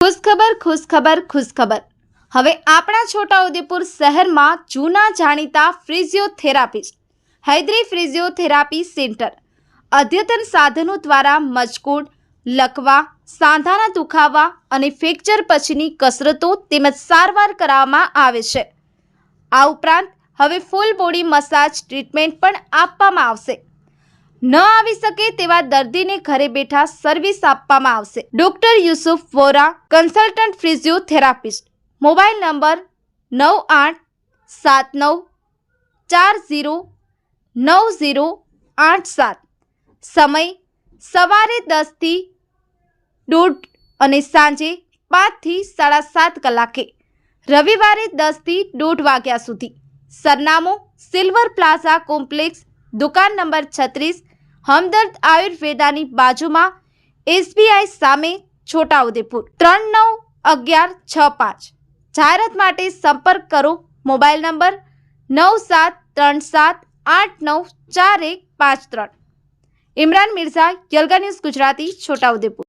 ખુશખબર। હવે આપણા છોટાઉદેપુર શહેરમાં જૂના જાણીતા ફિઝિયોથેરાપિસ્ટ હૈદરી ફિઝિયોથેરાપી સેન્ટર અદ્યતન સાધનો દ્વારા મજકૂર, લકવા, સાંધાના દુખાવા અને ફ્રેક્ચર પછીની કસરતો તેમજ સારવાર કરવામાં આવે છે। આ ઉપરાંત હવે ફૂલ બોડી મસાજ ટ્રીટમેન્ટ પણ આપવામાં આવશે। ન આવી શકે તેવા દર્દીને ઘરે બેઠા સર્વિસ આપવામાં આવશે। Doctor Yusuf Vora, consultant physiotherapist. Mobile number 9879409087। સમય સવારે 10 થી 1:30 અને સાંજે 5 થી 7:30 કલાકે। રવિવારે 10 થી 1:30 વાગ્યા સુધી। સરનામું સિલ્વર પ્લાઝા કોમ્પ્લેક્સ, દુકાન નંબર 36, હમદર્દ આયુર્વેદાની બાજુમાં, SBI સામે, છોટાઉદેપુર 391165। જાહેરાત માટે સંપર્ક કરો mobile number 9737894153। Imran Mirza, Yalga news Gujarati, Chhota Udepur.